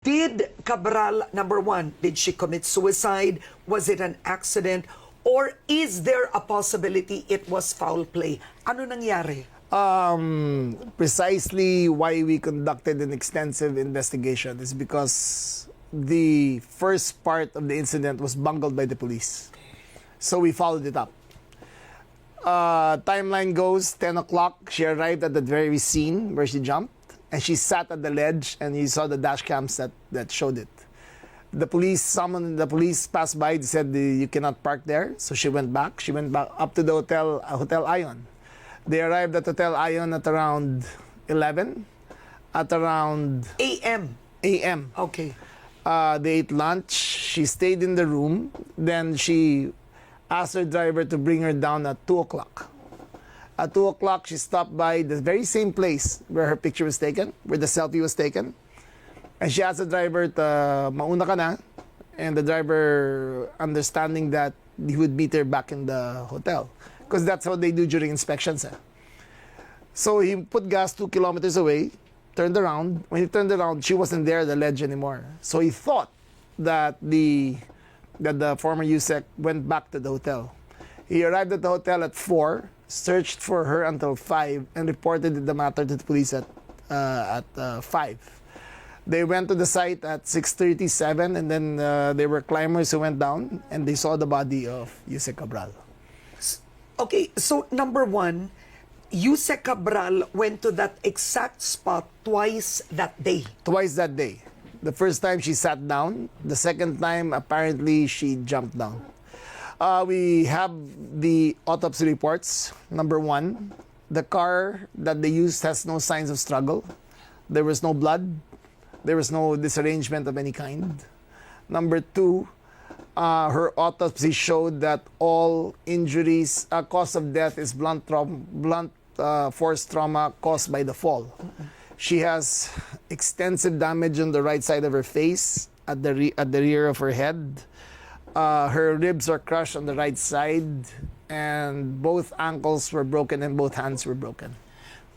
Did Cabral, number one, did she commit suicide? Was it an accident? Or is there a possibility it was foul play? Ano nangyari? Precisely why we conducted an extensive investigation is because the first part of the incident was bungled by the police. So we followed it up. Timeline goes, 10 o'clock, she arrived at the very scene where she jumped, and she sat at the ledge, and you saw the dash cams that showed it. The police passed by, they said you cannot park there, so she went back. She went back up to the Hotel Ion. They arrived at Hotel Ion at around 11, at around AM. Okay. They ate lunch, she stayed in the room, then she asked her driver to bring her down at 2 o'clock. At 2 o'clock, she stopped by the very same place where her picture was taken, where the selfie was taken. And she asked the driver to mauna ka na, and the driver, understanding that he would meet her back in the hotel. Because that's what they do during inspections. So he put gas 2 kilometers away, turned around. When he turned around, she wasn't there at the ledge anymore. So he thought that the former Usec went back to the hotel. He arrived at the hotel at 4, searched for her until 5, and reported the matter to the police at 5. They went to the site at 6:37, and then there were climbers who went down, and they saw the body of Usec Cabral. Okay, so number one, Usec Cabral went to that exact spot twice that day. Twice that day. The first time she sat down. The second time, apparently, she jumped down. We have the autopsy reports. Number one, the car that they used has no signs of struggle. There was no blood. There was no disarrangement of any kind. Number two, her autopsy showed that all injuries, cause of death is blunt force trauma caused by the fall. She has extensive damage on the right side of her face, at the rear of her head. Her ribs are crushed on the right side, and both ankles were broken and both hands were broken.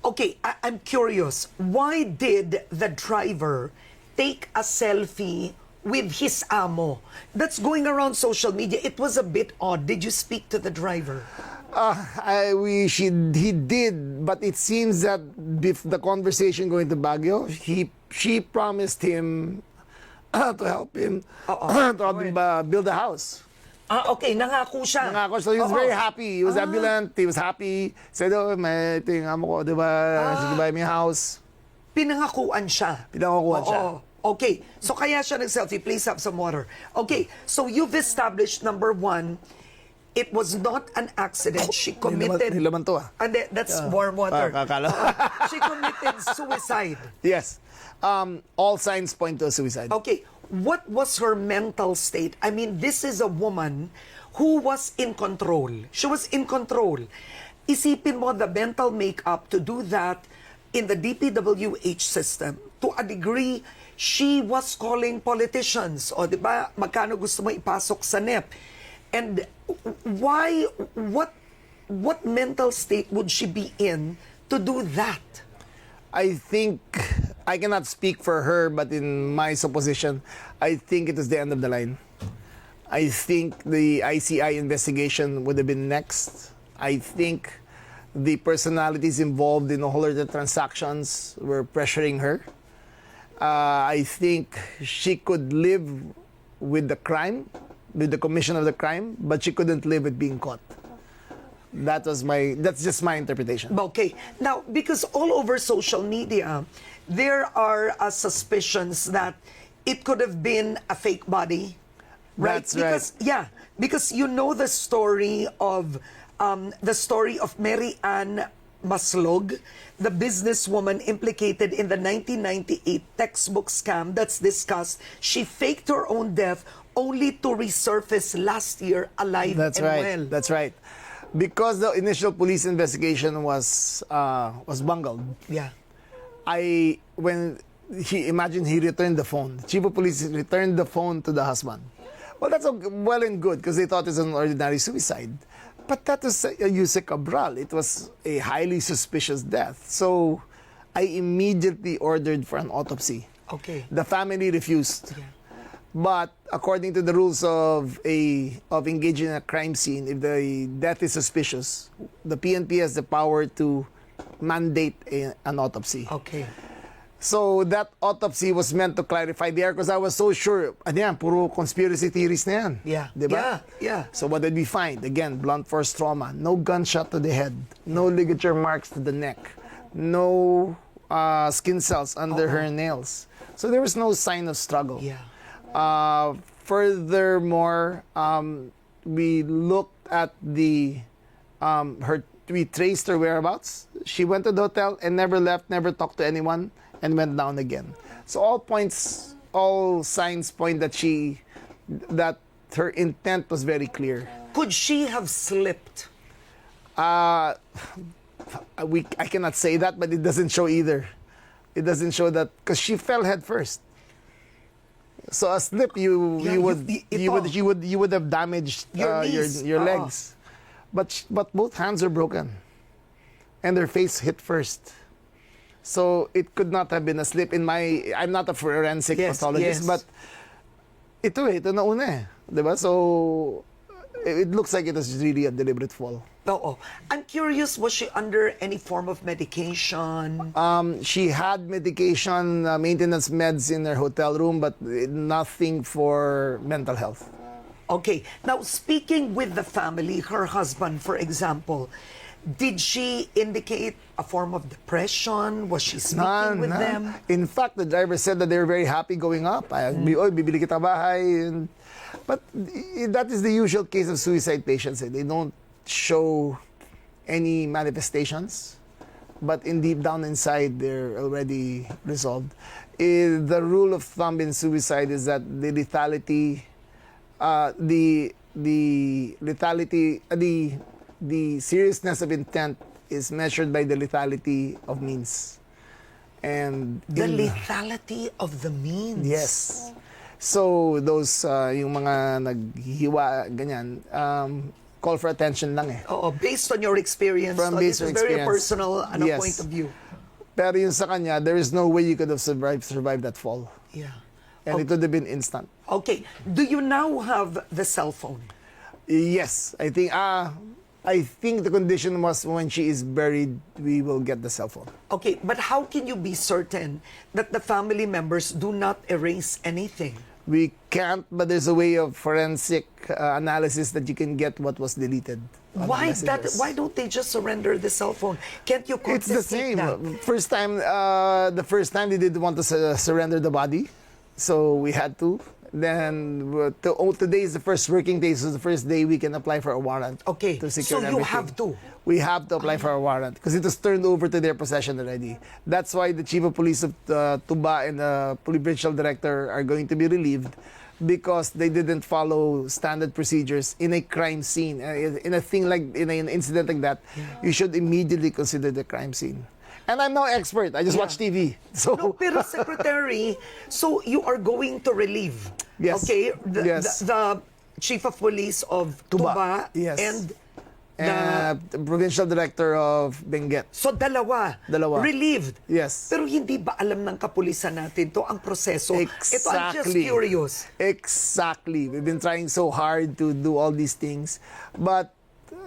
Okay, I'm curious. Why did the driver take a selfie with his amo? That's going around social media. It was a bit odd. Did you speak to the driver? He did, but it seems that the conversation going to Baguio, she promised him to help him build a house. Okay, nangako siya. Nangako, so he was very happy. He was ambulant, he was happy. Said, may ito yung amo ko, di ba? Sige ba yung house? Pinangakuan siya. Pinangakuan siya. Okay, so kaya siya nag-selfie. Please have some water. Okay, so you've established, number one, it was not an accident. She committed... Nilaman to And that's warm water. Kakala. She committed suicide. Yes. All signs point to a suicide. Okay, what was her mental state? I mean, this is a woman who was in control. She was in control. Isipin mo the mental makeup to do that in the DPWH system. To a degree, she was calling politicians. O, di ba, magkano gusto mo ipasok sa NEP? And why, what mental state would she be in to do that? I think, I cannot speak for her, but in my supposition, I think it was the end of the line. I think the ICI investigation would have been next. I think the personalities involved in all of the transactions were pressuring her. I think she could live with the crime, with the commission of the crime, but she couldn't live with being caught. That's just my interpretation. Okay. Now, because all over social media, there are suspicions that it could have been a fake body, right? That's right. Yeah, because you know the story of Mary Ann Maslog, the businesswoman implicated in the 1998 textbook scam that's discussed. She faked her own death only to resurface last year alive That's and right. well. That's right. Because the initial police investigation was bungled. Yeah. Imagine he returned the phone. The chief of police returned the phone to the husband. Well, that's well and good because they thought it was an ordinary suicide. But that was Usec Cabral. It was a highly suspicious death. So I immediately ordered for an autopsy. Okay. The family refused. Yeah. But according to the rules of engaging in a crime scene, if the death is suspicious, the PNP has the power to mandate an autopsy. Okay. So that autopsy was meant to clarify there because I was so sure, ano yan, puro conspiracy theories na yan. Yeah. Diba? Yeah. So what did we find? Again, blunt force trauma, no gunshot to the head, no ligature marks to the neck, no skin cells under her nails. So there was no sign of struggle. Yeah. Furthermore, we looked at we traced her whereabouts. She went to the hotel and never left, never talked to anyone, and went down again. So all signs point that her intent was very clear. Could she have slipped? I cannot say that, but it doesn't show either. It doesn't show that because she fell head first. So a slip, you would have damaged Your knees. your legs, but both hands are broken, and her face hit first. So it could not have been a slip. I'm not a forensic pathologist, but ito nauna eh, diba? So it looks like it was really a deliberate fall. Oo. I'm curious, was she under any form of medication? She had medication, maintenance meds in her hotel room, but nothing for mental health. Okay. Now, speaking with the family, her husband, for example, did she indicate a form of depression? Was she speaking with them? In fact, the driver said that they were very happy going up. Bibili kita bahay. But that is the usual case of suicide patients. They don't show any manifestations, but in deep down inside, they're already resolved. The rule of thumb in suicide is that the lethality, the seriousness of intent is measured by the lethality of means. And The lethality of the means. yes. So those yung mga naghihiwa ganyan, call for attention lang eh. Oo, based on your experience. From This based on is very experience. personal Yes. point of view. Pero yung sa kanya, there is no way you could have survived that fall. Yeah. And it would have been instant. Okay. Do you now have the cell phone? Yes, I think the condition was when she is buried, we will get the cell phone. Okay, but how can you be certain that the family members do not erase anything? We can't, but there's a way of forensic analysis that you can get what was deleted. on the messages. Why don't they just surrender the cell phone? Can't you It's the confiscate same. that? The first time they didn't want to surrender the body, so we had to. Then today is the first working day, so the first day we can apply for a warrant. Okay, To secure so you everything. have to. We have to apply for a warrant because it was turned over to their possession already. That's why the chief of police of Tuba and the provincial director are going to be relieved because they didn't follow standard procedures in a crime scene. In an incident like that, you should immediately consider the crime scene. And I'm no expert. I just watch TV. So No, pero Secretary, so you are going to relieve, Yes. okay, Yes. the chief of police of Tuba, Yes. and the provincial director of Benguet. so dalawa, relieved. Yes. Pero hindi ba alam ng kapulisan natin to ang proseso? Ito, I'm just Exactly. curious. Exactly. We've been trying so hard to do all these things, but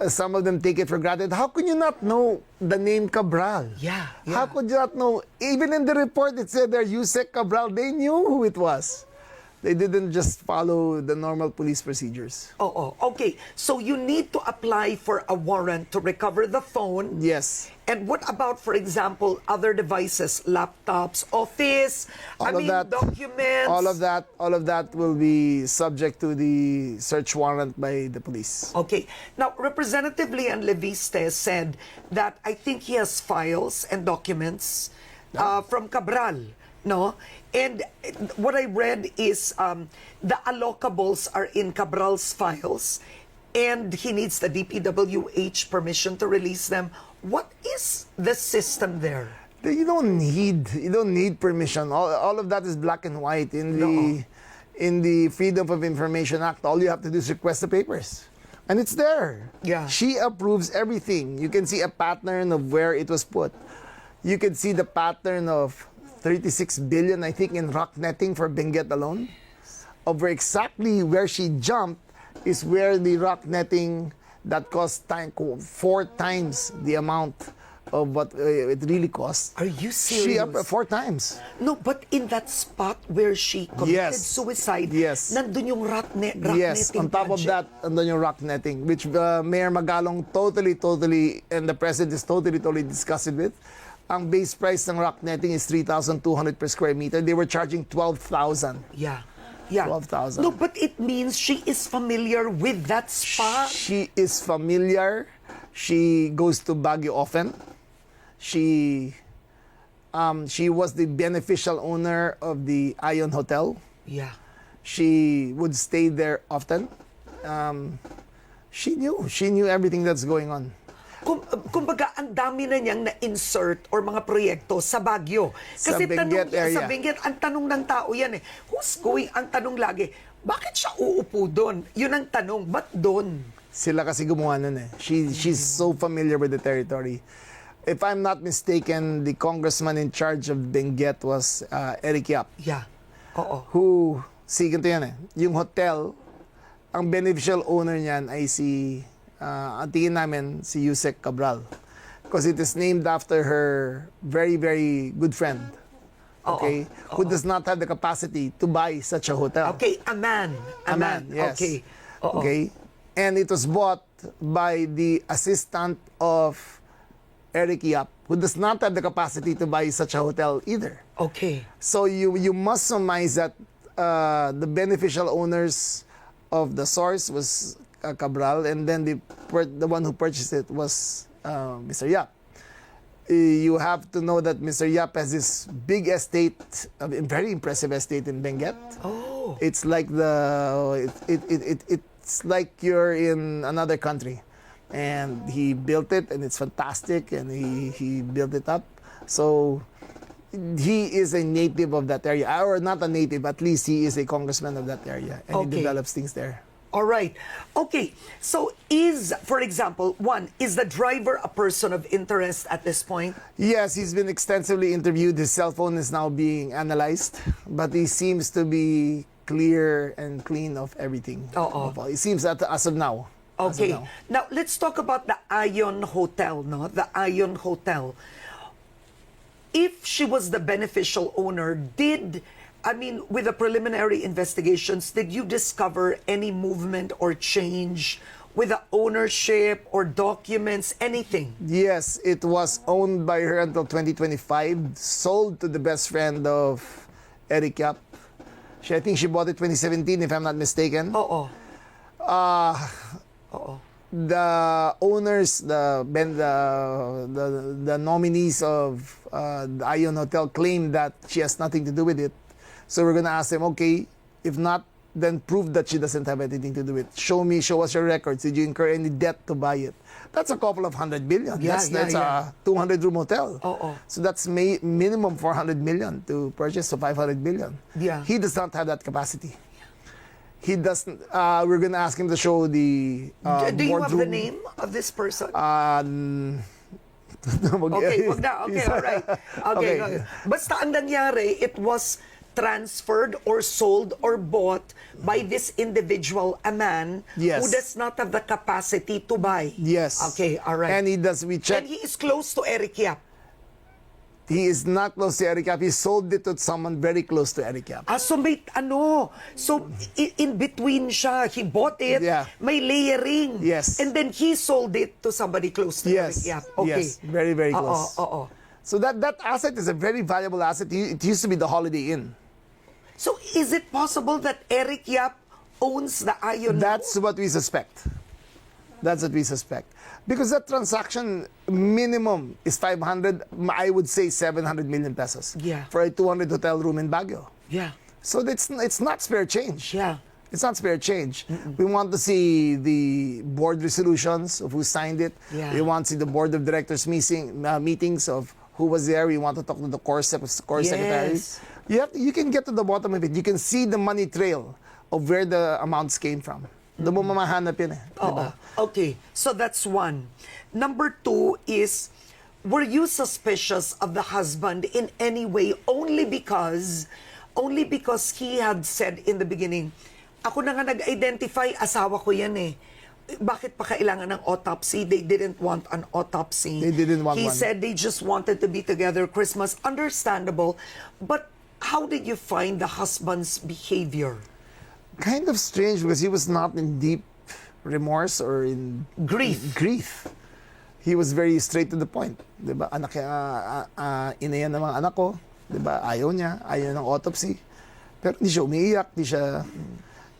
some of them take it for granted. How could you not know the name Cabral? Yeah. How could you not know? Even in the report, it said there, Usec Cabral. They knew who it was. They didn't just follow the normal police procedures. Oh, okay. So you need to apply for a warrant to recover the phone. Yes. And what about, for example, other devices, laptops, office, documents? All of that will be subject to the search warrant by the police. Okay. Now, Representative Leon Leviste said that I think he has files and documents from Cabral, no? And what I read is the allocables are in Cabral's files, and he needs the DPWH permission to release them. What is the system there? You don't need permission. All of that is black and white in the Freedom of Information Act. All you have to do is request the papers, and it's there. Yeah. She approves everything. You can see a pattern of where it was put. You can see the pattern of 36 billion, I think, in rock netting for Benguet alone. Over exactly where she jumped is where the rock netting that cost 4 times the amount of what it really cost. Are you serious? She up 4 times. No, but in that spot where she committed Yes. suicide, Yes. nandun yung rock Yes, netting on top of project. that, andun yung rock netting, which Mayor Magalong totally, and the President is totally disgusted with. Ang base price ng rock netting is 3,200 per square meter. They were charging 12,000. Yeah. Yeah. 12,000. No, but it means she is familiar with that spot. She is familiar. She goes to Baguio often. She was the beneficial owner of the Ion Hotel. Yeah. She would stay there often. She knew everything that's going on. Kumbaga, ang dami na niyang na-insert or mga proyekto sa Baguio. Sa Kasi Benguet area. sa Benguet, ang tanong ng tao yan eh. Who's going? Ang tanong lagi, bakit siya uupo doon? Yun ang tanong, ba't doon? Sila kasi gumawa nun eh. She's so familiar with the territory. If I'm not mistaken, the congressman in charge of Benguet was Eric Yap. Yeah. Oo. Who, ganito yan eh. Yung hotel, ang beneficial owner niyan ay ang tingin namin, si Usec Cabral. Because it is named after her very good friend. Okay? Who does not have the capacity to buy such a hotel. Okay, a man. Yes. Okay. Oo. Okay? And it was bought by the assistant of Eric Yap, who does not have the capacity to buy such a hotel either. Okay. So you must surmise that the beneficial owners of the source was Cabral, and then the one who purchased it was Mr. Yap. You have to know that Mr. Yap has this big estate, a very impressive estate in Benguet. Oh. It's like it's like you're in another country, and he built it, and it's fantastic, and he built it up. So he is a native of that area, or not a native, at least he is a congressman of that area, and he Okay. develops things there. All right. Okay. So for example, is the driver a person of interest at this point? Yes, he's been extensively interviewed. His cell phone is now being analyzed, but he seems to be clear and clean of everything. It seems that as of now. Okay. Now, let's talk about the Ion Hotel, no? The Ion Hotel. If she was the beneficial owner, with the preliminary investigations, did you discover any movement or change with the ownership or documents, anything? Yes, it was owned by her until 2025, sold to the best friend of Eric Yap. I think she bought it 2017, if I'm not mistaken. Oo. The owners, the nominees of the Ion Hotel claim that she has nothing to do with it. So we're gonna ask them, okay, if not, then prove that she doesn't have anything to do with it. Show us your records. Did you incur any debt to buy it? That's a couple of 100 billion. That's a 200-room hotel. So that's minimum 400 million to purchase, so 500 billion. Yeah. He does not have that capacity. He doesn't. We're gonna ask him to show the Do you have the boardroom. name of this person? Okay, wag na. Okay, all right. Okay. Basta ang nangyari, it was transferred or sold or bought by this individual, a man Yes. who does not have the capacity to buy. Yes. Okay, all right. And we checked. And he is close to Eric Yap. He is not close to Eric Yap. He sold it to someone very close to Eric Yap. So in between siya, he bought it, Yeah. may layering. Yes. And then he sold it to somebody close to Eric Yap. Okay. Yes, very close. So that asset is a very valuable asset. It used to be the Holiday Inn. So is it possible that Eric Yap owns the Ion? That's what we suspect. Because that transaction minimum is 500, I would say 700 million pesos. Yeah. For a 200 hotel room in Baguio. Yeah. So it's not spare change. Yeah. It's not spare change. We want to see the board resolutions of who signed it. Yeah. We want to see the board of directors meetings of who was there. We want to talk to the core secretaries. You can get to the bottom of it. You can see the money trail of where the amounts came from. Doon mo mamahanap yun eh. Diba? Okay, so that's one. Number two is, were you suspicious of the husband in any way only because he had said in the beginning, ako na nga nag-identify, asawa ko yan eh. Bakit pa kailangan ng autopsy? They didn't want an autopsy. They didn't want He one. said they just wanted to be together Christmas. Understandable. But how did you find the husband's behavior? Kind of strange because he was not in deep remorse or in grief. He was very straight to the point. Diba? Anak, ina yan ng mga anak ko. Diba? Ayaw niya ng autopsy. Pero hindi siya umiiyak, hindi siya...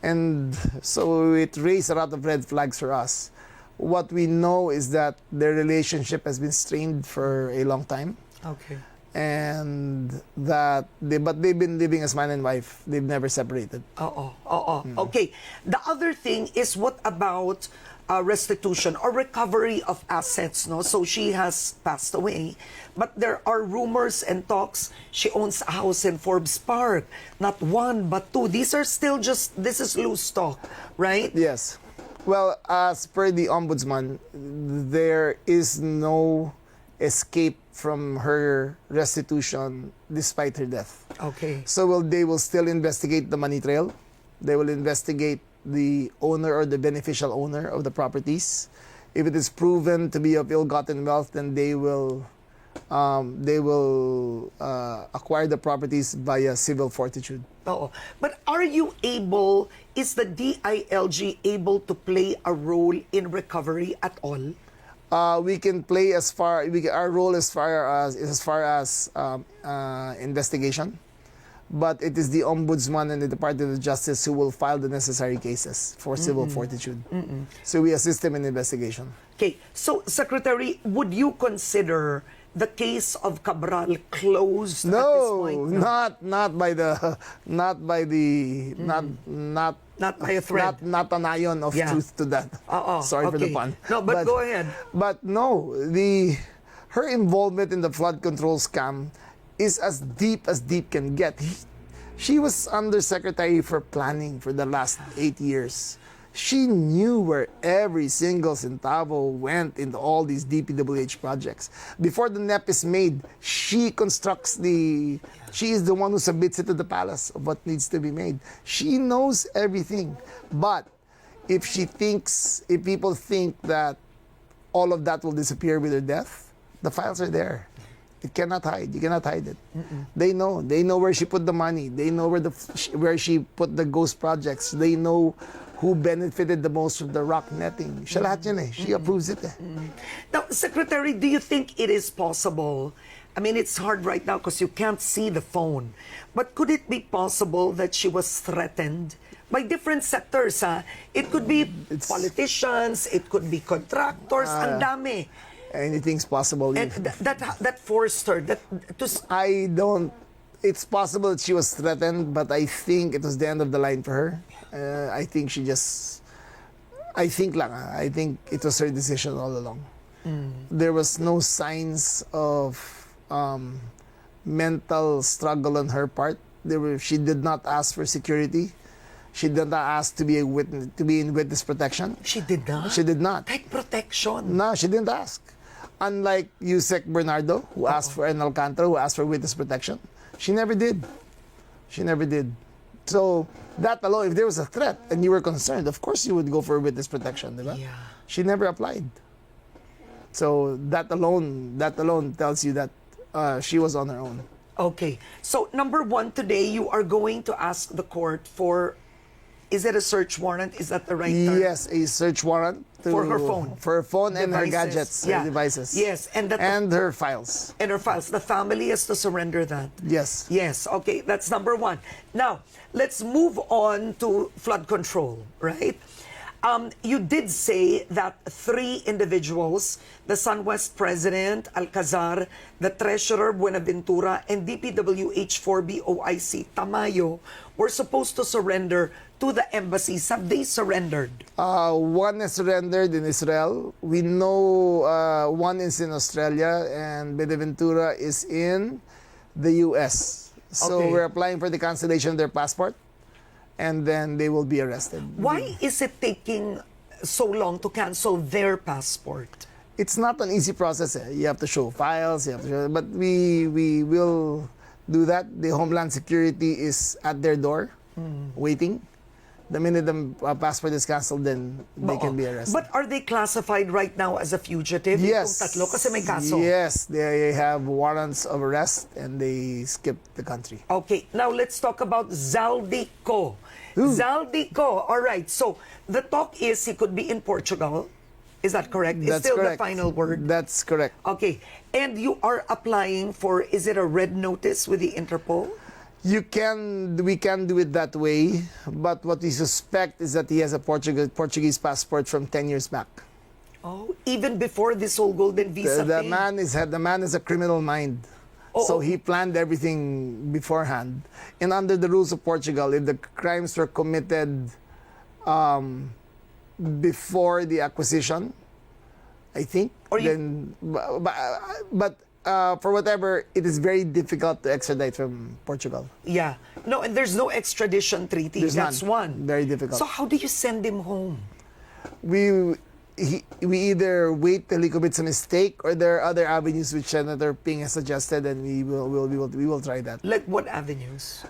And so it raised a lot of red flags for us. What we know is that their relationship has been strained for a long time. Okay. And that but they've been living as man and wife. They've never separated. Okay. The other thing is, what about restitution or recovery of assets? No, so she has passed away, but there are rumors and talks she owns a house in Forbes Park, not one but two. These are still this is loose talk, right? Yes. Well, as per the ombudsman, there is no escape from her restitution despite her death. Okay. So they will still investigate the money trail. They will investigate the owner or the beneficial owner of the properties. If it is proven to be of ill-gotten wealth, then they will acquire the properties via civil fortitude. But is the DILG able to play a role in recovery at all? We can play our role as far as investigation. But it is the Ombudsman and the Department of Justice who will file the necessary cases for civil fortitude. So we assist them in investigation. Okay, so Secretary, would you consider the case of Cabral closed at this point? No, not by a thread. Not an ion of truth to that. Sorry for the pun. No, but go ahead. But no, her involvement in the flood control scam is as deep can get. She was Undersecretary for Planning for the last 8 years. She knew where every single centavo went into all these DPWH projects. Before the NEP is made, she is the one who submits it to the palace of what needs to be made. She knows everything. But if people think that all of that will disappear with her death, the files are there. It cannot hide. You cannot hide it. They know where she put the money. They know where she put the ghost projects. They know who benefited the most from the rock netting. Siya lahat yan eh. She approves it eh. Now, Secretary, do you think it is possible? I mean, it's hard right now because you can't see the phone. But could it be possible that she was threatened by different sectors? It could be politicians, it could be contractors, ang dami. Anything's possible. And that forced her. It's possible that she was threatened, but I think it was the end of the line for her. I think it was her decision all along. There was no signs of mental struggle on her part. She did not ask for security. She did not ask to be in witness protection. She did not? She did not. Like protection? No, she didn't ask. Unlike Usec Bernardo, who asked for, and Alcantara, who asked for witness protection. She never did. So, that alone, if there was a threat and you were concerned, of course you would go for witness protection, diba? Yeah. She never applied. So, that alone tells you that she was on her own. Okay. So, number one, today you are going to ask the court for, is it a search warrant? Is that the right term? Yes, a search warrant. For her phone. For her phone Devices. And her gadgets, her devices. Yes. And her files. And her files. The family has to surrender that. Yes. Yes. Okay, that's number one. Now, let's move on to flood control, right? You did say that 3 individuals, the SunWest President, Alcazar, the Treasurer, Buenaventura, and DPWH 4B OIC, Tamayo, were supposed to surrender to the embassies. Have they surrendered? One is surrendered in Israel. We know one is in Australia, and Buenaventura is in the US. So Okay. we're applying for the cancellation of their passport, and then they will be arrested. Why is it taking so long to cancel their passport? It's not an easy process. You have to show files. But we will do that. The Homeland Security is at their door, waiting. The minute the passport is cancelled, then they can be arrested. But are they classified right now as a fugitive? Yes. Itong tatlo kasi may kaso. Yes, they have warrants of arrest and they skipped the country. Okay, now let's talk about Zaldy Co. Zaldy Co. All right, so the talk is he could be in Portugal. Is that correct? It's That's still correct. the final word. That's correct. Okay, and you are applying for, is it a red notice with the Interpol? We can do it that way, but what we suspect is that he has a Portuguese passport from 10 years back. Oh, even before this whole golden visa The thing? man has a criminal mind. So he planned everything beforehand. And under the rules of Portugal, if the crimes were committed before the acquisition, I think, but for whatever, it is very difficult to extradite from Portugal. Yeah. No, and there's no extradition treaty. That's none. one. Very difficult. So how do you send him home? We either wait till he commits a mistake, or there are other avenues which Senator Ping has suggested, and we will try that. Like what avenues?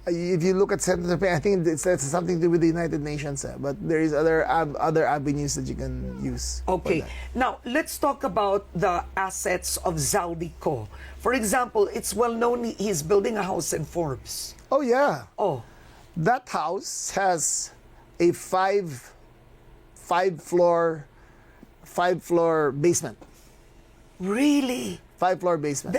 If you look at Senator Ping, I think it's something to do with the United Nations, but there is other avenues that you can use. Okay. Now, let's talk about the assets of Zaldy Co. For example, it's well known he's building a house in Forbes. Oh yeah. Oh. That house has a five floor basement. Really? 5-floor basement.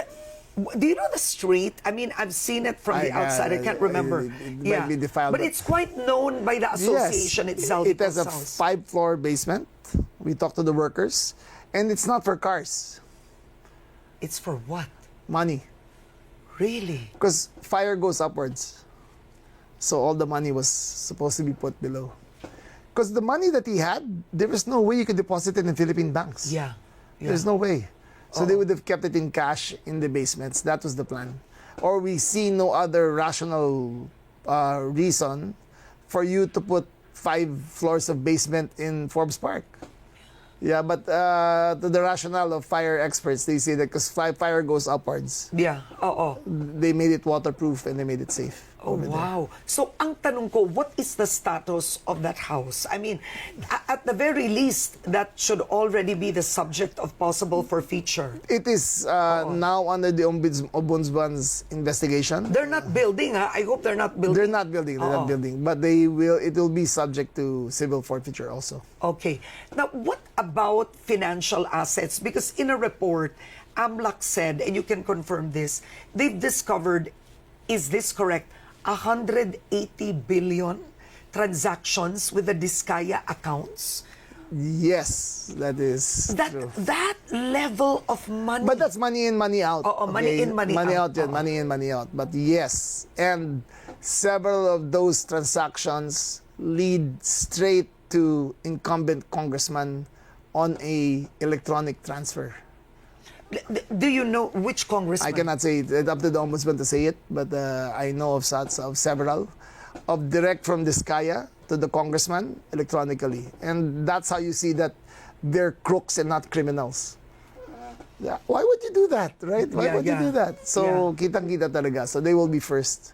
Do you know the street? I mean, I've seen it from the outside. I can't remember. It might be defiled, but it's quite known by the association. Yes, It's Zaldy it has a house. 5-floor basement. We talked to the workers, and it's not for cars. It's for what? Money, Really? because fire goes upwards. So all the money was supposed to be put below. Because the money that he had, there was no way you could deposit it in Philippine banks. Yeah. There's no way. So they would have kept it in cash in the basements. That was the plan. Or we see no other rational reason for you to put 5 floors of basement in Forbes Park. Yeah, but to the rationale of fire experts, they say that because fire goes upwards, Yeah. Oh. they made it waterproof and they made it safe. Oh, wow. So, ang tanong ko, what is the status of that house? I mean, at the very least, that should already be the subject of possible forfeiture. It is now under the Ombudsman's investigation. They're not building, ha? I hope they're not building. They're not building, but it will be subject to civil forfeiture also. Okay. Now, what about financial assets? Because in a report, AMLAC said, and you can confirm this, they've discovered, is this correct, 180 billion transactions with the Diskaya accounts? Yes, that is true. That level of money. But that's money in, money out. Money in, money out. Yeah, money in, money out. But yes, and several of those transactions lead straight to incumbent congressman on a electronic transfer. Do you know which congressman? I cannot say it. It's up to the ombudsman to say it, but I know of several, of direct from Diskaya to the congressman electronically, and that's how you see that they're crooks and not criminals. Yeah. Why would you do that, right? Why would you do that? So kitang-kita talaga. So they will be first.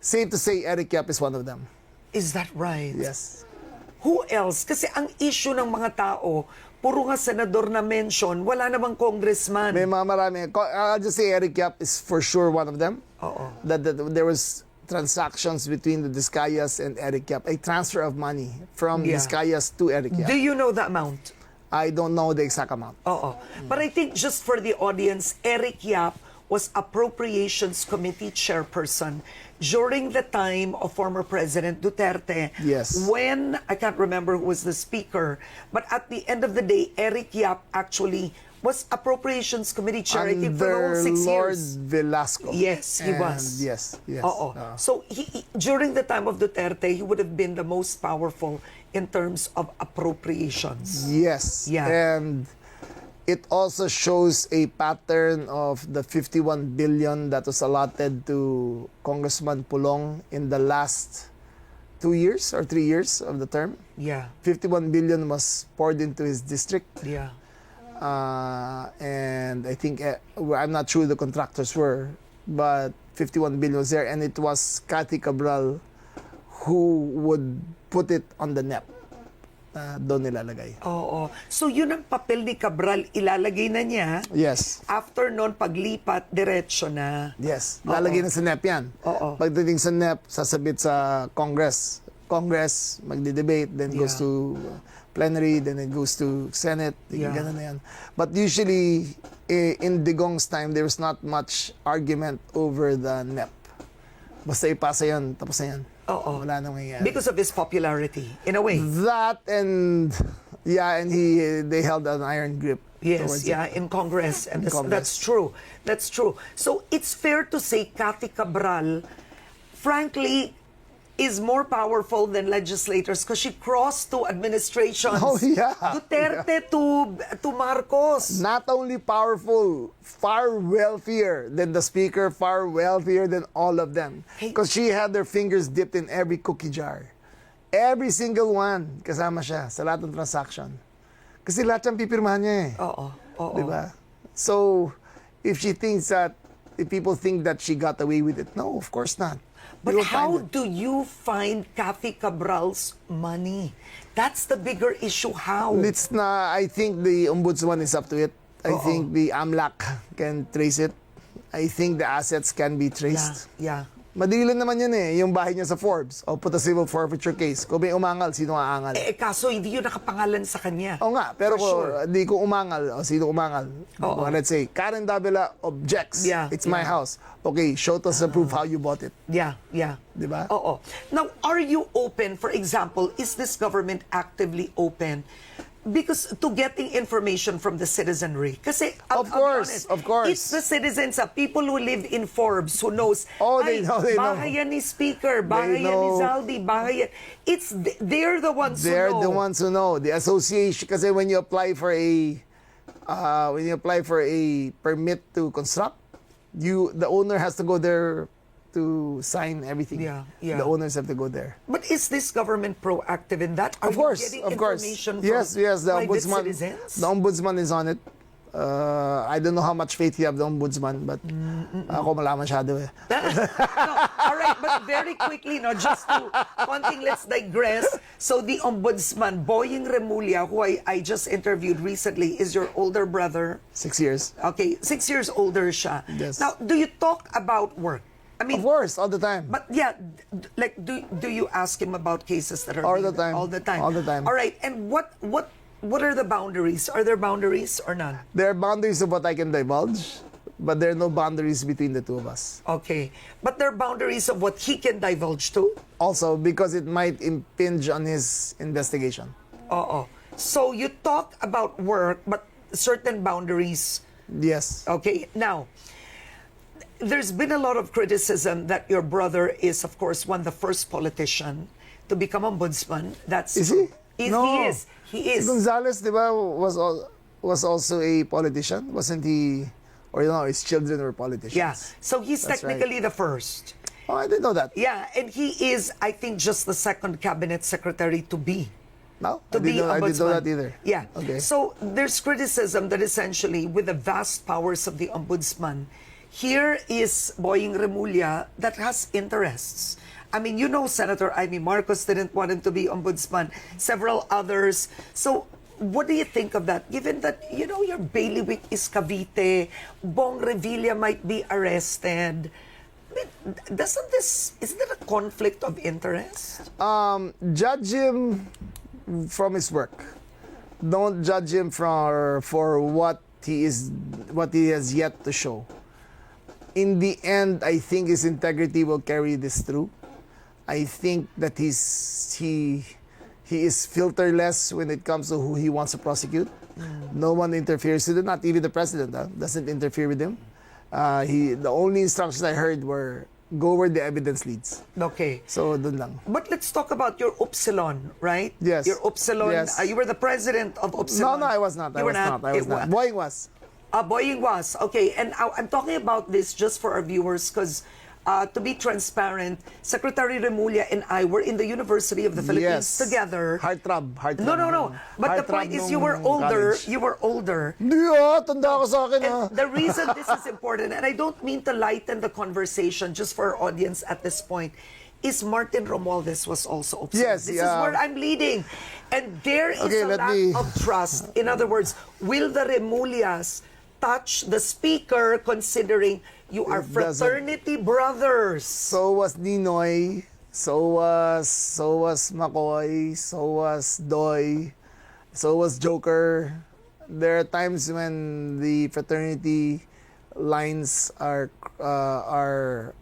Safe to say, Eric Yap is one of them. Is that right? Yes. Who else? Kasi ang issue ng mga tao, puro nga senador na mention, wala namang congressman. May mga marami. I'll just say Eric Yap is for sure one of them. That there was transactions between the Diskayas and Eric Yap, a transfer of money from Diskayas to Eric Yap. Do you know the amount? I don't know the exact amount. But I think just for the audience, Eric Yap was Appropriations Committee chairperson during the time of former President Duterte. Yes. When, I can't remember who was the speaker, but at the end of the day, Eric Yap actually was Appropriations Committee chair, I think, for the whole 6 Lord years. Velasco. Yes, he was. Yes. So he, during the time of Duterte, he would have been the most powerful in terms of appropriations. Yes. Yeah. And it also shows a pattern of the 51 billion that was allotted to Congressman Pulong in the last 2 years or 3 years of the term. Yeah. 51 billion was poured into his district. Yeah. And I think, I'm not sure who the contractors were, but 51 billion was there, and it was Cathy Cabral who would put it on the NEP. Doon nilalagay. Oo. So yun ang papel ni Cabral, ilalagay na niya. Yes. After nun, paglipat, diretso na. Yes. Lalagay na sa NEP yan. Oo. Pagdating sa NEP, sasabit sa Congress. Congress, magdi-debate, then goes to plenary, then it goes to Senate. Ganun na yan. But usually, in Digong's time, there was not much argument over the NEP. Basta ipasa yan, tapos na yan. Oo. Wala nang mangyayari. Because of his popularity, in a way. That and they held an iron grip. Yes, in Congress. And Congress. That's true. That's true. So it's fair to say Cathy Cabral, frankly, is more powerful than legislators because she crossed to administrations. Oh, yeah. Duterte to Marcos. Not only powerful, far wealthier than the speaker, far wealthier than all of them. Because she had their fingers dipped in every cookie jar. Every single one, kasama siya sa lahat ng transaction. Kasi lahat siyang pipirmahan niya eh. Oo. Diba? So, if people think that she got away with it, no, of course not. But how do you find Cathy Cabral's money? That's the bigger issue. How? I think the ombudsman is up to it. I think the AMLAC can trace it. I think the assets can be traced. Yeah. Madali lang naman yan eh, yung bahay niya sa Forbes. O put a civil forfeiture case. Kung may umangal, sino aangal? Kaso hindi yun nakapangalan sa kanya. Oo nga, pero di ko umangal, o sino umangal? Let's say, Karen Davila objects. It's my house. Okay, show us the proof how you bought it. Yeah. Diba? Oo. Now, are you open, for example, is this government actively open because to getting information from the citizenry? Kasi, I'll be honest, of course. it's the citizens, people who live in Forbes who knows, they know. bahay yan ni Speaker, bahay yan ni Zaldy, bahay yan. They're the ones who know. They're the ones who know. The association, kasi when you apply for a permit to construct, the owner has to go there to sign everything. Yeah. The owners have to go there. But is this government proactive in that? Are Of course. you getting information from Yes, the private ombudsman. citizens? The ombudsman is on it. I don't know how much faith you have the ombudsman, but ako wala masyado eh. All right, but very quickly, just to konting let's digress. So the ombudsman, Boying Remulla, who I just interviewed recently, is your older brother. 6 years. Okay, 6 years older siya. Yes. Now, do you talk about work? I mean, Of course, all the time. but like do you ask him about cases that are All the time. All the time. All the time. All right, and what are the boundaries? Are there boundaries or none? There are boundaries of what I can divulge, but there are no boundaries between the two of us. Okay, but there are boundaries of what he can divulge to. Also, because it might impinge on his investigation. So you talk about work, but certain boundaries. Yes. Okay, now, there's been a lot of criticism that your brother is, of course, the first politician to become ombudsman. Is he? No. He is. Si Gonzales, di ba, was also a politician? Wasn't he? Or his children were politicians. Yeah. So he's That's technically the first. Oh, I didn't know that. Yeah, and he is, I think, just the second cabinet secretary to be. No? To be I didn't know ombudsman. that either. Yeah. Okay. So there's criticism that essentially, with the vast powers of the ombudsman, here is Boying Remulla that has interests. I mean, Senator Amy Marcos didn't want him to be ombudsman, several others. So, what do you think of that? Given that, your bailiwick is Cavite, Bong Revilla might be arrested. Isn't there a conflict of interest? Judge him from his work. Don't judge him for what he has yet to show. In the end, I think his integrity will carry this through. I think that he is filterless when it comes to who he wants to prosecute. No one interferes with him, not even the president doesn't interfere with him. The only instructions I heard were go where the evidence leads. Okay. So, dun lang. But let's talk about your Upsilon, right? Yes. Your Upsilon. Yes. You were the president of Upsilon. No, I was not. I was not. Boying was. Boying was. Okay, and I'm talking about this just for our viewers because to be transparent, Secretary Remulla and I were in the University of the Philippines Yes. together. Heartthrob. No. But the point is, you were older. College. You were older. Hindi tanda ka sa akin And the reason this is important, and I don't mean to lighten the conversation just for our audience at this point, is Martin Romualdez was also observed. Yes, This is where I'm leading. And there is a lack of trust. In other words, will the Remullas touch the speaker considering you are fraternity brothers? So was Ninoy, so was McCoy, so was Doy, so was Joker. There are times when the fraternity lines are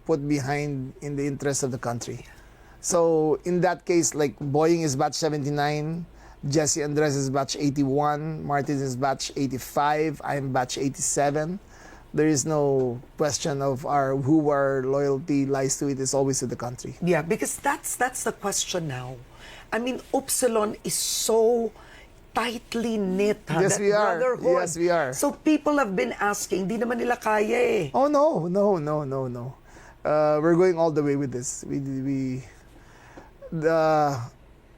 put behind in the interest of the country. So in that case, like Boying is batch 79, Jesse Andres is batch 81, Martin is batch 85, I'm batch 87. There is no question of who our loyalty lies to. It is always to the country. Yeah, because that's the question now. I mean, Upsilon is so tightly knit. Yes, that we are. brotherhood. Yes, we are. So people have been asking, di naman nila kaya eh. Oh no. We're going all the way with this.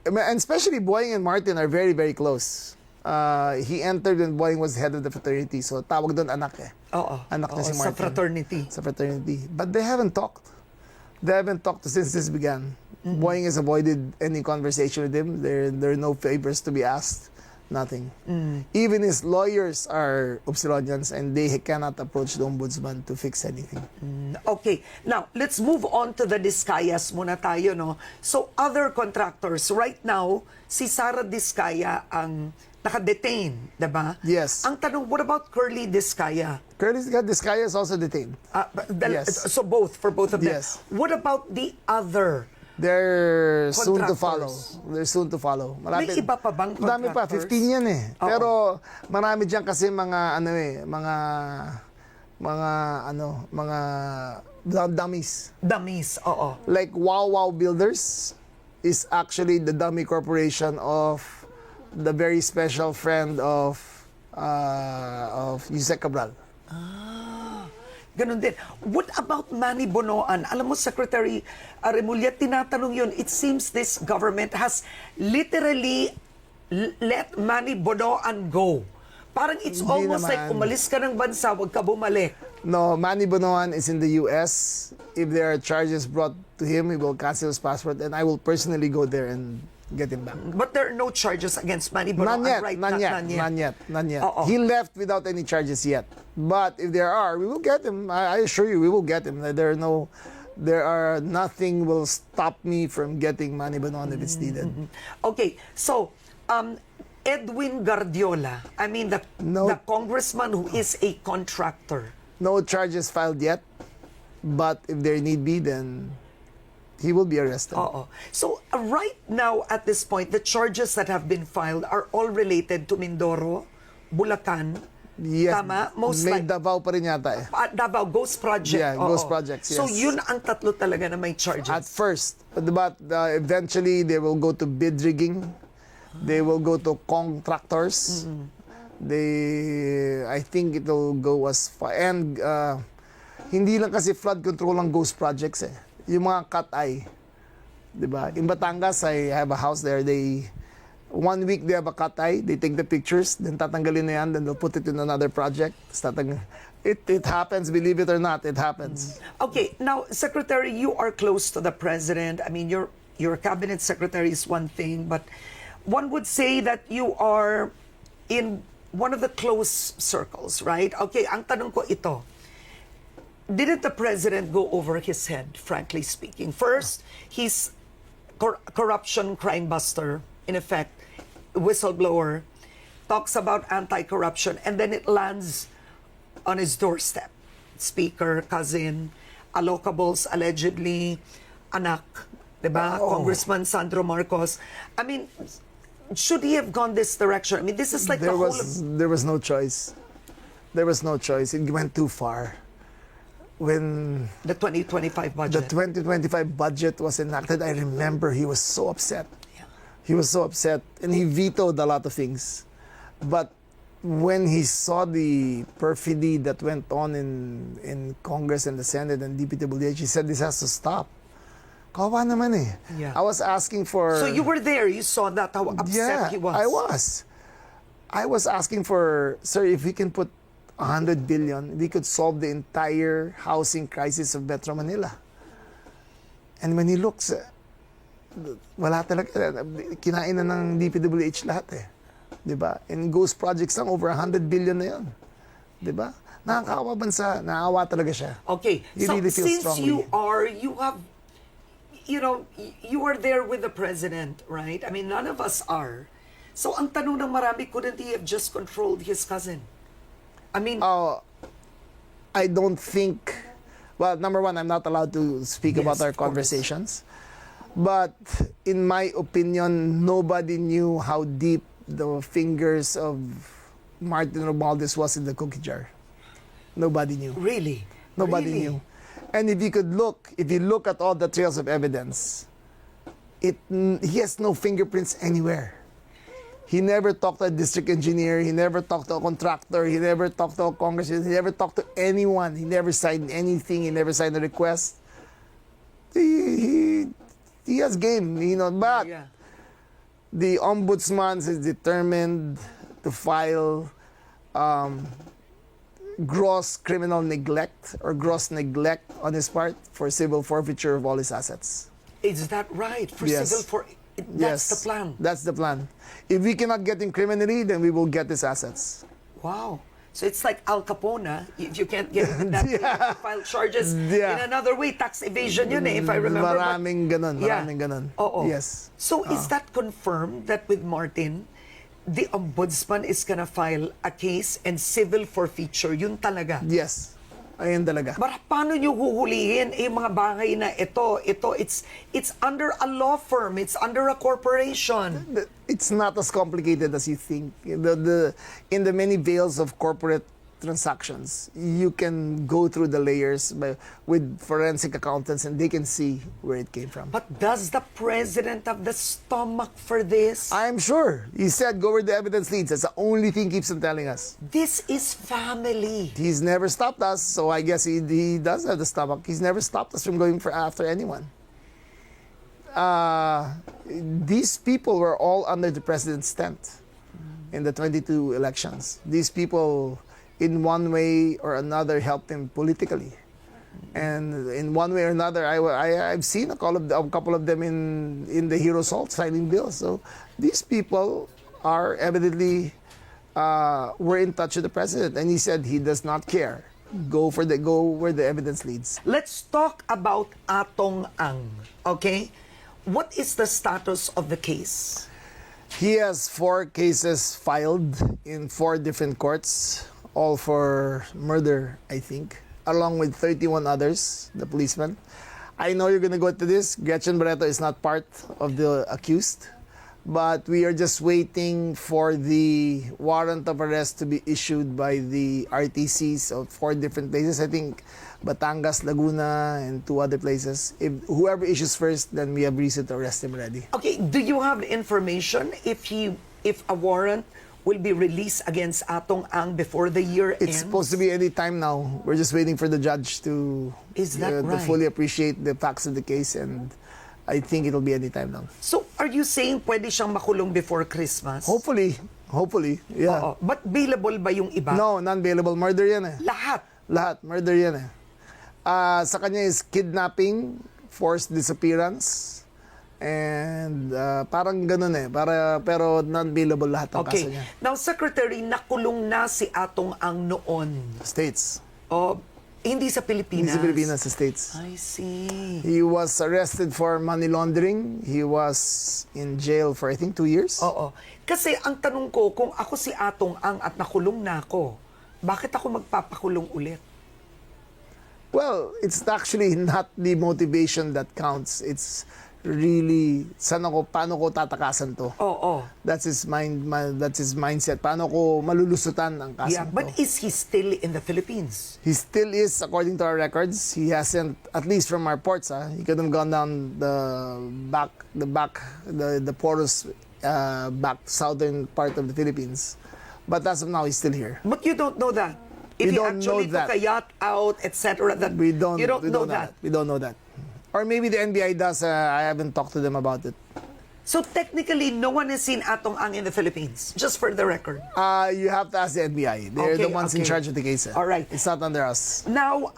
And especially Boying and Martin are very, very close. He entered when Boying was head of the fraternity. So tawag doon anak eh. Oo. Anak niya si Martin. Sa fraternity. Sa fraternity. But they haven't talked. They haven't talked since this began. Boying has avoided any conversation with him. There are no favors to be asked. Nothing. Even his lawyers are Upsilonians and they cannot approach the ombudsman to fix anything. Okay. Now, let's move on to the Discayas muna tayo, no? So, other contractors. Right now, si Sara Discaya ang naka-detain, diba? Yes. Ang tanong, what about Curly Discaya? Curly Discaya is also detained. Yes. So for both of them. Yes. What about the other? They're soon to Contractors. follow. They're soon to follow. May iba pa bang Dami pa, contractors? 15 yan eh. Oo. Pero marami diyan kasi mga dummies. Dummies, oo. Like Wow Builders is actually the dummy corporation of the very special friend of Usec Cabral. Ganun din. What about Manny Bonoan? Alam mo, Secretary Remulla, tinatanong yun. It seems this government has literally let Manny Bonoan go. Parang it's Hindi almost like naman. umalis ka ng bansa, wag ka bumalik. No, Manny Bonoan is in the US. If there are charges brought to him, he will cancel his passport and I will personally go there and get him back. But there are no charges against Manny Bonoan None right yet. Oo. He left without any charges yet. But if there are, we will get him. I assure you, we will get him. Nothing will stop me from getting Manny Bonoan if it's needed. Okay, so Edwin Guardiola, I mean the congressman who is a contractor. No charges filed yet, but if there need be, then he will be arrested. So right now at this point, the charges that have been filed are all related to Mindoro, Bulacan. Yes, Tama? Most may like Davao pa rin yata eh. Davao Ghost Project. Yeah, Ghost Projects, So yes. yun ang tatlo talaga na may charges. At first, but eventually they will go to bid rigging. They will go to contractors. I think it will go as far. And hindi lang kasi flood control ang Ghost Projects eh. Yung mga cut-eye. Diba? In Batangas, I have a house there. 1 week they have a cut-eye. They take the pictures. Then tatanggalin na yan. Then they'll put it in another project. It happens, believe it or not, it happens. Okay, now, Secretary, you are close to the President. I mean, your cabinet secretary is one thing, but one would say that you are in one of the close circles, right? Okay, ang tanong ko ito. Didn't the President go over his head, frankly speaking? First, he's corruption crime buster, in effect, whistleblower, talks about anti-corruption, and then it lands on his doorstep. Speaker, cousin, allocables, allegedly, anak, diba? Congressman Sandro Marcos. I mean, should he have gone this direction? I mean, this is like There was no choice. There was no choice. It went too far. When the 2025 budget. the 2025 budget was enacted, I remember he was so upset. Yeah. He was so upset and he vetoed a lot of things. But when he saw the perfidy that went on in Congress and the Senate and DPWH, he said this has to stop. Kawawa naman eh. Yeah. I was asking for... So you were there, you saw that, how upset he was. I was asking for, sir, if we can put 100 billion, we could solve the entire housing crisis of Metro Manila. And when he looks, wala talaga, kinain na ng DPWH lahat eh. Diba? And ghost projects lang, over 100 billion na yun. Diba? Nakakawa bansa, naawa talaga siya. Okay, You so really feel since strongly. you are there with the president, right? I mean, none of us are. So ang tanong ng marami, couldn't he have just controlled his cousin? I mean, I don't think, well, number one, I'm not allowed to speak Yes, about our of course. conversations. But in my opinion, nobody knew how deep the fingers of Martin Romualdez was in the cookie jar. Nobody knew. really? Nobody Really? knew. And if you look at all the trails of evidence, he has no fingerprints anywhere. He never talked to a district engineer. He never talked to a contractor. He never talked to a congressman. He never talked to anyone. He never signed anything. He never signed a request. He has game, but Yeah. the ombudsman is determined to file gross criminal neglect or gross neglect on his part for civil forfeiture of all his assets. Is that right? For Yes. that's the plan. That's the plan. If we cannot get him criminally, then we will get his assets. Wow. So it's like Al Capone, if you can't get him in that way, you have to file charges Yeah. in another way. Tax evasion yun eh, if I remember. But- Maraming ganon. Oo. Yes. So is that confirmed that with Martin, the ombudsman is gonna file a case and civil forfeiture? Yun talaga. Yes. Ayun talaga. But paano nyo huhulihin yung mga bagay na ito, it's under a law firm, it's under a corporation. It's not as complicated as you think. In the many veils of corporate transactions, you can go through the layers with forensic accountants and they can see where it came from. But does the president have the stomach for this? I'm sure. He said, go where the evidence leads. That's the only thing he keeps on telling us. This is family. He's never stopped us, so I guess he does have the stomach. He's never stopped us from going after anyone. These people were all under the president's tent in the 22 elections. These people, in one way or another, helped him politically. And in one way or another, I've seen a couple of them in the Hero Salt signing bills. So these people are evidently were in touch with the president, and he said he does not care. Go where the evidence leads. Let's talk about Atong Ang, okay? What is the status of the case? He has 4 cases filed in 4 different courts, all for murder, I think, along with 31 others, the policeman. I know you're going to go to this. Gretchen Barreto is not part of the accused, but we are just waiting for the warrant of arrest to be issued by the RTCs of 4 different places. I think Batangas, Laguna, and 2 other places. If whoever issues first, then we have reason to arrest him already. Okay, do you have information if a warrant will be released against Atong Ang before the year ends? It's supposed to be any time now. We're just waiting for the judge to, Is that to right? fully appreciate the facts of the case, and I think it'll be any time now. So, are you saying pwede siyang makulong before Christmas? Hopefully, yeah. Oo. But bailable ba yung iba? No, non-bailable. Murder yan eh. Lahat. Murder yan eh. Sa kanya is kidnapping, forced disappearance, and parang ganun eh. Pero non-bailable lahat ang kaso Okay. niya. Now, Secretary, nakulong na si Atong Ang noon. States. Oh, hindi sa Pilipinas. Hindi sa Pilipinas, sa States. I see. He was arrested for money laundering. He was in jail for, I think, 2 years. Oo. Kasi ang tanong ko, kung ako si Atong Ang at nakulong na ako, bakit ako magpapakulong ulit? Well, it's actually not the motivation that counts. It's really, paano ko tatakasan to? Oo. That's his mindset. Paano ko malulusutan ang kaso Yeah, but to? is he still in the Philippines? He still is, according to our records. He hasn't, at least from our reports, he could have gone down the porous back southern part of the Philippines. But as of now, he's still here. But you don't know that. If We he don't know actually took that. a yacht out, etc. That We don't. You don't we know don't that. We don't know that. Or maybe the NBI does. I haven't talked to them about it. So technically, no one has seen Atong Ang in the Philippines. Just for the record. You have to ask the NBI. They're Okay, the ones in okay. charge of the case. All right. It's not under us. Now,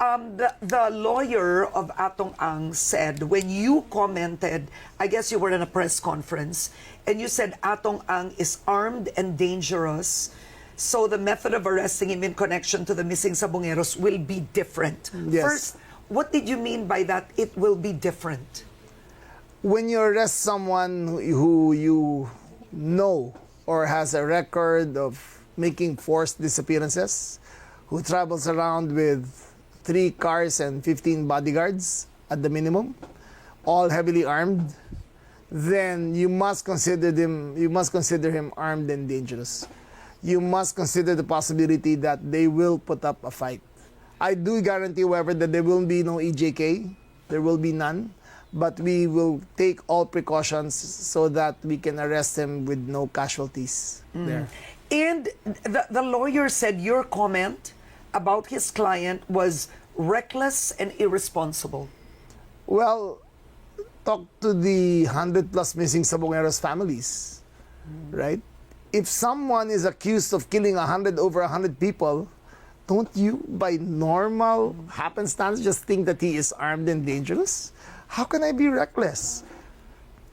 the lawyer of Atong Ang said when you commented, I guess you were in a press conference, and you said Atong Ang is armed and dangerous, so the method of arresting him in connection to the missing Sabongeros will be different. Yes. First, what did you mean by that? It will be different. When you arrest someone who you know or has a record of making forced disappearances, who travels around with 3 cars and 15 bodyguards at the minimum, all heavily armed, then you must consider him armed and dangerous. You must consider the possibility that they will put up a fight. I do guarantee, however, that there will be no EJK. There will be none. But we will take all precautions so that we can arrest him with no casualties there. And the lawyer said your comment about his client was reckless and irresponsible. Well, talk to the 100 plus missing Sabongeros families, right? If someone is accused of killing over 100 people, don't you, by normal happenstance, just think that he is armed and dangerous? How can I be reckless?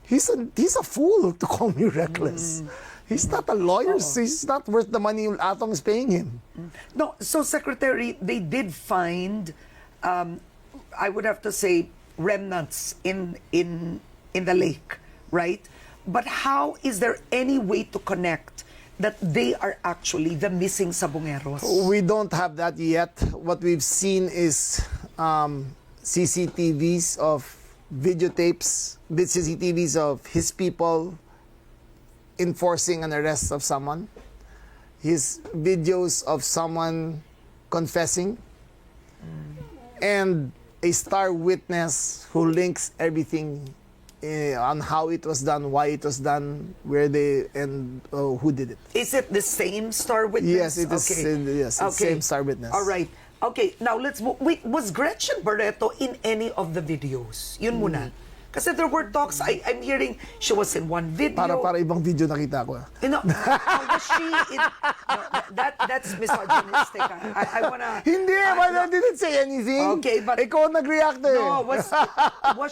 He's a fool to call me reckless. He's not a lawyer. So he's not worth the money Atong is paying him. No, so Secretary, they did find, I would have to say, remnants in the lake, right? But how is there any way to connect that they are actually the missing Sabongeros? We don't have that yet. What we've seen is CCTVs of videotapes, CCTVs of his people enforcing an arrest of someone, his videos of someone confessing, and a star witness who links everything on how it was done, why it was done, where they, and who did it. Is it the same star witness? Yes, it is. Yes, it's same star witness. All right. Okay, now let's move. Wait, was Gretchen Barreto in any of the videos? Yun muna. Kasi there were talks, I'm hearing she was in one video. Para ibang video nakita ko. You know, was she in... No, that's misogynistic. I wanna... Hindi, I didn't say anything. Okay, but... Ikaw nag-react eh. No, was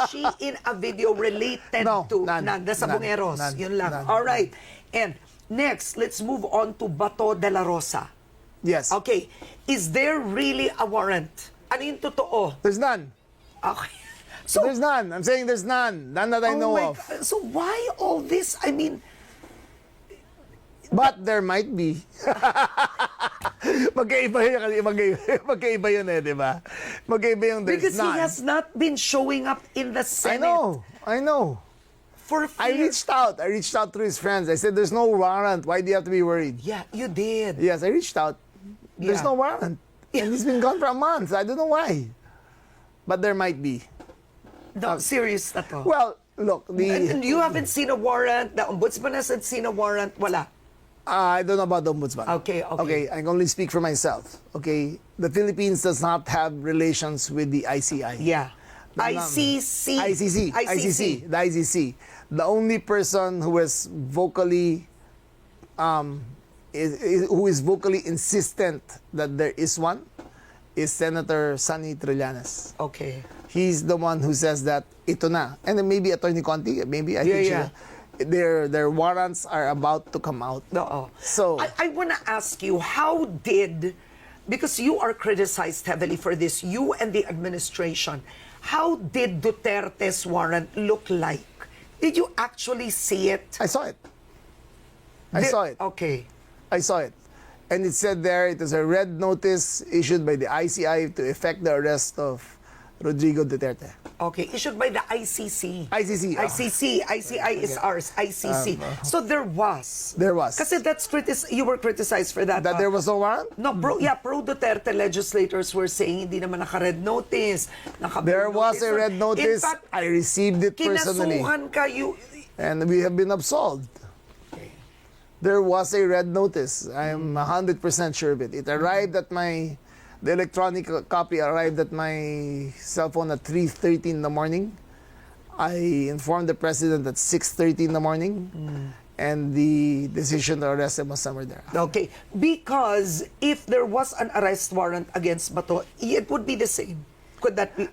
she in a video related to none, the Sabongeros? none, Yun lang. none. All right. And next, let's move on to Bato de la Rosa. Yes. Okay. Is there really a warrant? Ano yung totoo? There's none. Okay. So there's none. I'm saying there's none. None that I know of. God. So why all this? I mean... But there might be. Magkaiba yun eh, di ba? Magkaiba yung there's Because none. he has not been showing up in the Senate. I know. For fear. I reached out through his friends. I said, there's no warrant. Why do you have to be worried? Yeah, you did. Yes, I reached out. There's Yeah. no warrant. And he's been gone for a month. I don't know why. But there might be. No, serious na to. Well, look, And you haven't seen a warrant? The ombudsman hasn't seen a warrant? Wala. I don't know about the ombudsman. Okay. Okay, I can only speak for myself. Okay, the Philippines does not have relations with the ICI. Yeah. ICC. ICC. The ICC. The only person who is vocally, who is vocally insistent that there is one, is Senator Sonny Trillanes. Okay. He's the one who says that ito na. And then maybe Attorney Conti, maybe I think their warrants are about to come out. No. So I want to ask you, how did, because you are criticized heavily for this, you and the administration, how did Duterte's warrant look like? Did you actually see it? I saw it. I saw it. Okay. I saw it. And it said there, it was a red notice issued by the ICI to effect the arrest of Rodrigo Duterte. Okay, issued by the ICC. ICC. ICI is ours. ICC. So there was. There was. Kasi you were criticized for that. That there was no warrant? No, pro Duterte legislators were saying hindi naman naka-red notice. There was a red notice. In fact, I received it personally. kinasuhan ka, And we have been absolved. Okay. There was a red notice. I'm 100% sure of it. It arrived at the electronic copy arrived at my cell phone at 3:30 in the morning. I informed the president at 6:30 in the morning, and the decision to arrest him was somewhere there. Okay, because if there was an arrest warrant against Bato, it would be the same. Could that be?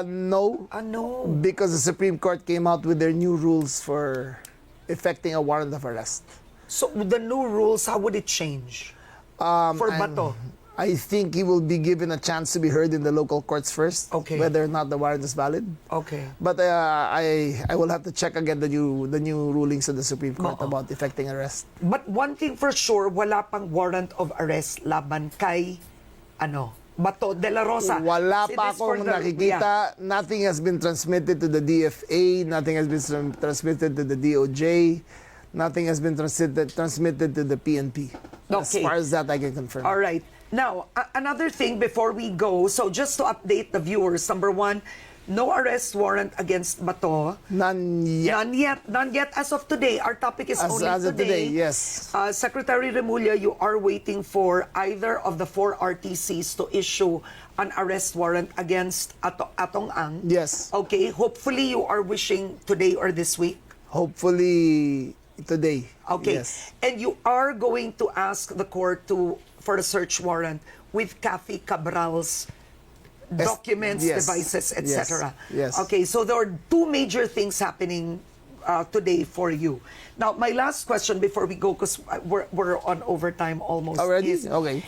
No, No. because the Supreme Court came out with their new rules for effecting a warrant of arrest. So the new rules, how would it change for Bato? I think he will be given a chance to be heard in the local courts first, Okay. whether or not the warrant is valid. Okay. But I will have to check again the new rulings of the Supreme Court about effecting arrest. But one thing for sure, wala pang warrant of arrest laban kay Bato de la Rosa. Wala See, pa this for akong the- nakikita. Nothing has been transmitted to the DFA. Nothing has been transmitted to the DOJ. Nothing has been transmitted to the PNP. As Okay. far as that, I can confirm. All right. Now, another thing before we go, so just to update the viewers, number one, no arrest warrant against Bato. None yet. None yet as of today. Our topic is only As of today, today. yes. Secretary Remulla, you are waiting for either of the 4 RTCs to issue an arrest warrant against Atong Ang. Yes. Okay, hopefully you are wishing today or this week. Hopefully today. Okay. Yes. And you are going to ask the court for a search warrant with Kathy Cabral's documents, yes, devices, etc. yes. Okay, so there are 2 major things happening today for you. Now, my last question before we go, because we're on overtime almost. Already? Is, Okay.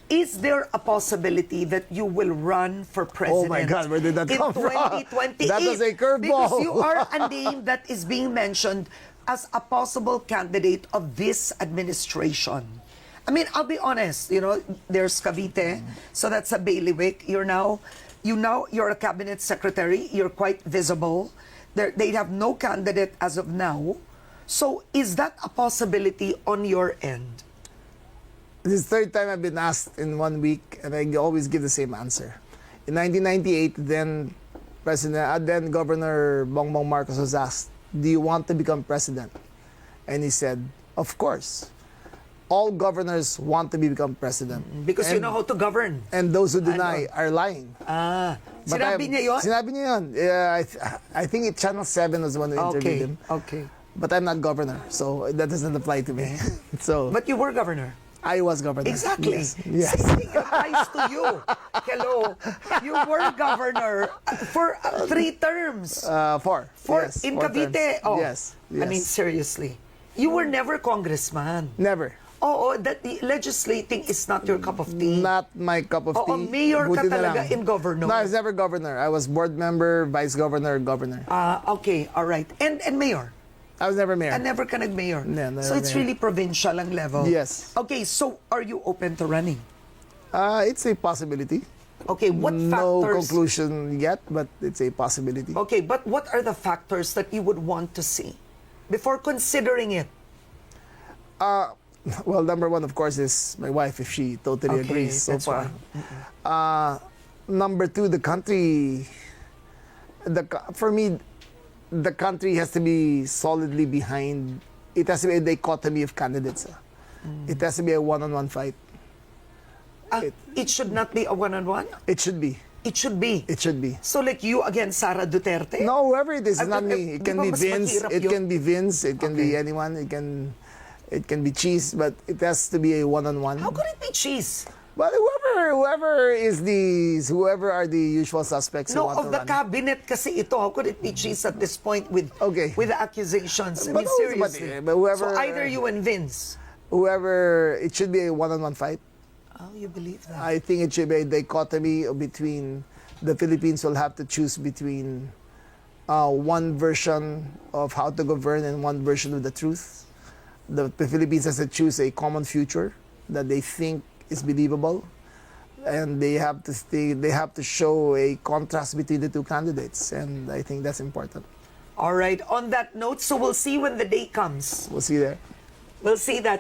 is there a possibility that you will run for president? Oh my God, where did that in come from? 2028? That was a curveball. Because you are a name that is being mentioned as a possible candidate of this administration. I mean, I'll be honest, there's Cavite, so that's a bailiwick. You're a cabinet secretary, you're quite visible. They have no candidate as of now. So is that a possibility on your end? This is the 3rd time I've been asked in 1 week, and I always give the same answer. In 1998, then Governor Bongbong Marcos was asked, "Do you want to become president?" And he said, "Of course. All governors want to become president." Because you know how to govern. And those who deny are lying. But Sinabi niya yun? Sinabi niya yun. I think Channel 7 was the one who interviewed him. Okay. But I'm not governor, so that doesn't apply to me. So But you were governor. I was governor. Exactly. Yes. Same thing applies to you. Hello. You were governor for 3 terms. 4. Yes, in 4 Cavite. terms. Oh. Yes. I mean, seriously. You were never congressman. Never. Oo, that legislating is not your cup of tea. Not my cup of tea. Oo, mayor ka Buti na talaga lang. in governor. No, I was never governor. I was board member, vice governor, governor. Okay, all right. And mayor? I was never mayor. And never ka nag-mayor? No, never So it's mayor. really provincial ang level? Yes. Okay, so are you open to running? It's a possibility. Okay, what No factors? conclusion yet, but it's a possibility. Okay, but what are the factors that you would want to see before considering it? Well, number 1, of course, is my wife, if she totally Okay, agrees so that's far. fine. Number 2, the country. For me, the country has to be solidly behind. It has to be a dichotomy of candidates. It has to be a one-on-one fight. It should not be a one-on-one? It should be. It should be. It should be. So like you against Sara Duterte? No, whoever it is, it's not me. It can be mas Vince. mahirap It yun? can be Vince. It can be Okay. anyone. It can be Cheese, but it has to be a one-on-one. How could it be cheese? But whoever are the usual suspects who No, want of to the run. cabinet kasi ito. How could it be cheese at this point with Okay. with the accusations? I But mean, also, seriously. but whoever- so either you and Vince. It should be a one-on-one fight. Oh, you believe that? I think it should be a dichotomy between the Philippines will have to choose between one version of how to govern and one version of the truth. The Philippines has to choose a common future that they think is believable, and they have to show a contrast between the 2 candidates, and I think that's important. All right. On that note, so we'll see when the day comes. We'll see there. We'll see that.